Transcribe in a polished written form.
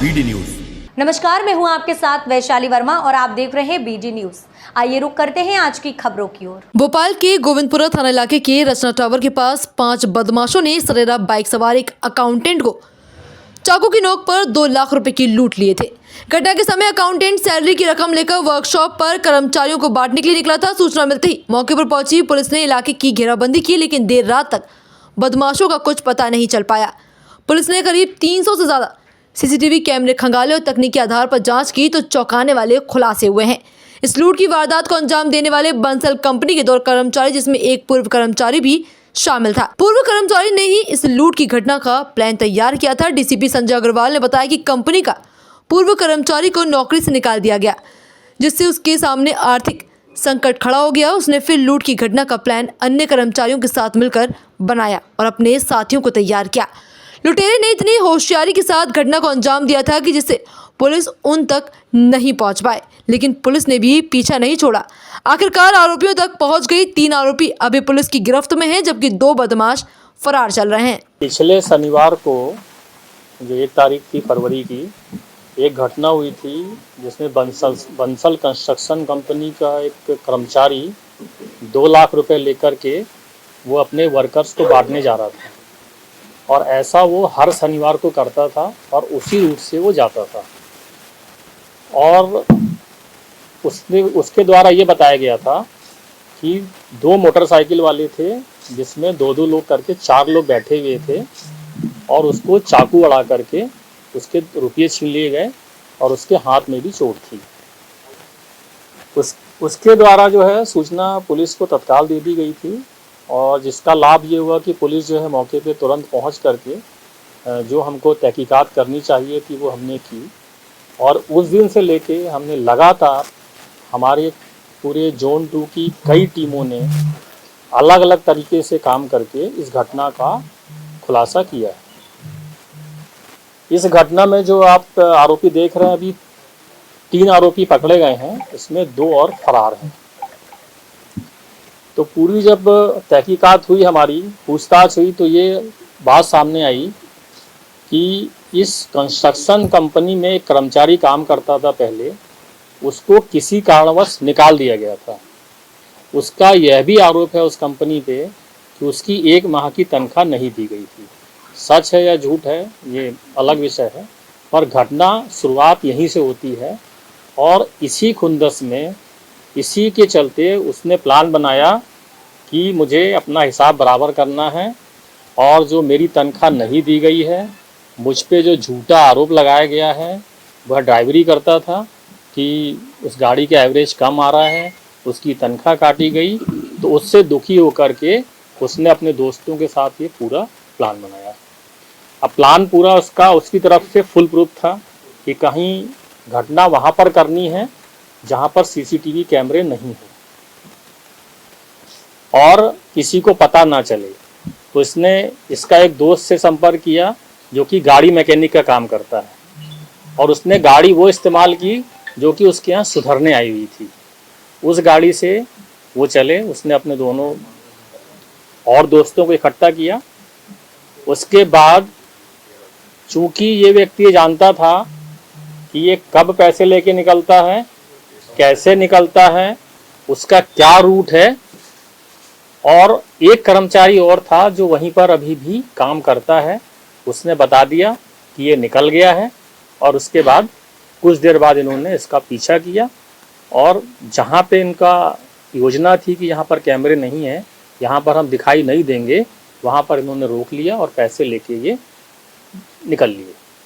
BD news. नमस्कार, मैं हूं आपके साथ वैशाली वर्मा और आप देख रहे हैं बीडी न्यूज। आइए रुक करते हैं आज की खबरों की ओर। भोपाल के गोविंदपुरा थाना इलाके के रचना टावर के पास 5 बदमाशों ने सरेरा बाइक सवार एक अकाउंटेंट को चाकू की नोक पर 2 लाख रुपए की लूट लिए थे। घटना के समय अकाउंटेंट सैलरी की रकम लेकर वर्कशॉप पर कर्मचारियों को बांटने के लिए निकला था। सूचना मिलते ही मौके पर पहुंची पुलिस ने इलाके की घेराबंदी की, लेकिन देर रात तक बदमाशों का कुछ पता नहीं चल पाया। पुलिस ने करीब 300 से ज्यादा सीसीटीवी कैमरे खंगाले और तकनीकी आधार पर जांच की तो चौंकाने वाले खुलासे हुए हैं। इस लूट की वारदात को अंजाम देने वाले बंसल कंपनी के 2 कर्मचारी, जिसमें एक पूर्व कर्मचारी भी शामिल था। पूर्व कर्मचारी ने ही इस लूट की घटना का प्लान तैयार किया था। डीसीपी संजय अग्रवाल ने बताया कि कंपनी का पूर्व कर्मचारी को नौकरी से निकाल दिया गया, जिससे उसके सामने आर्थिक संकट खड़ा हो गया। उसने फिर लूट की घटना का प्लान अन्य कर्मचारियों के साथ मिलकर बनाया और अपने साथियों को तैयार किया। लुटेरे ने इतनी होशियारी के साथ घटना को अंजाम दिया था कि जिससे पुलिस उन तक नहीं पहुंच पाए, लेकिन पुलिस ने भी पीछा नहीं छोड़ा। आखिरकार आरोपियों तक पहुंच गई। 3 आरोपी अभी पुलिस की गिरफ्त में हैं, जबकि 2 बदमाश फरार चल रहे हैं। पिछले शनिवार को जो 1 तारीख थी फरवरी की, एक घटना हुई थी जिसमें बंसल कंस्ट्रक्शन कंपनी का एक कर्मचारी 2 लाख रुपए लेकर के वो अपने वर्कर्स को बांटने जा रहा था, और ऐसा वो हर शनिवार को करता था और उसी रूट से वो जाता था। और उसके द्वारा ये बताया गया था कि 2 मोटरसाइकिल वाले थे, जिसमें 2-2 लोग करके 4 लोग बैठे हुए थे, और उसको चाकू अड़ा करके उसके रुपये छीन लिए गए और उसके हाथ में भी चोट थी। उसके द्वारा जो है सूचना पुलिस को तत्काल दे दी गई थी, और जिसका लाभ ये हुआ कि पुलिस जो है मौके पे तुरंत पहुंच करके जो हमको तहकीकात करनी चाहिए थी वो हमने की। और उस दिन से लेके हमने लगातार हमारे पूरे जोन 2 की कई टीमों ने अलग अलग तरीके से काम करके इस घटना का खुलासा किया है। इस घटना में जो आप आरोपी देख रहे हैं, अभी 3 आरोपी पकड़े गए हैं, इसमें 2 और फरार हैं। तो पूरी जब तहकीकात हुई, हमारी पूछताछ हुई, तो ये बात सामने आई कि इस कंस्ट्रक्शन कंपनी में एक कर्मचारी काम करता था पहले, उसको किसी कारणवश निकाल दिया गया था। उसका यह भी आरोप है उस कंपनी पे कि उसकी 1 माह की तनख्वाह नहीं दी गई थी। सच है या झूठ है ये अलग विषय है, पर घटना शुरुआत यहीं से होती है। और इसी खुंदस में, इसी के चलते उसने प्लान बनाया कि मुझे अपना हिसाब बराबर करना है, और जो मेरी तनख्वाह नहीं दी गई है, मुझ पे जो झूठा आरोप लगाया गया है, वह ड्राइवरी करता था कि उस गाड़ी का एवरेज कम आ रहा है, उसकी तनख्वाह काटी गई। तो उससे दुखी होकर के उसने अपने दोस्तों के साथ ये पूरा प्लान बनाया। अब प्लान पूरा उसकी तरफ से फुल प्रूफ था कि कहीं घटना वहाँ पर करनी है जहाँ पर सीसीटीवी कैमरे नहीं हो और किसी को पता ना चले। तो इसने इसका एक दोस्त से संपर्क किया जो कि गाड़ी मैकेनिक का काम करता है, और उसने गाड़ी वो इस्तेमाल की जो कि उसके यहाँ सुधरने आई हुई थी। उस गाड़ी से वो चले, उसने अपने दोनों और दोस्तों को इकट्ठा किया। उसके बाद चूँकि ये व्यक्ति जानता था कि ये कब पैसे लेके निकलता है, कैसे निकलता है, उसका क्या रूट है, और एक कर्मचारी और था जो वहीं पर अभी भी काम करता है, उसने बता दिया कि ये निकल गया है। और उसके बाद कुछ देर बाद इन्होंने इसका पीछा किया, और जहाँ पे इनका योजना थी कि यहाँ पर कैमरे नहीं है, यहाँ पर हम दिखाई नहीं देंगे, वहाँ पर इन्होंने रोक लिया और पैसे लेके ये निकल लिए।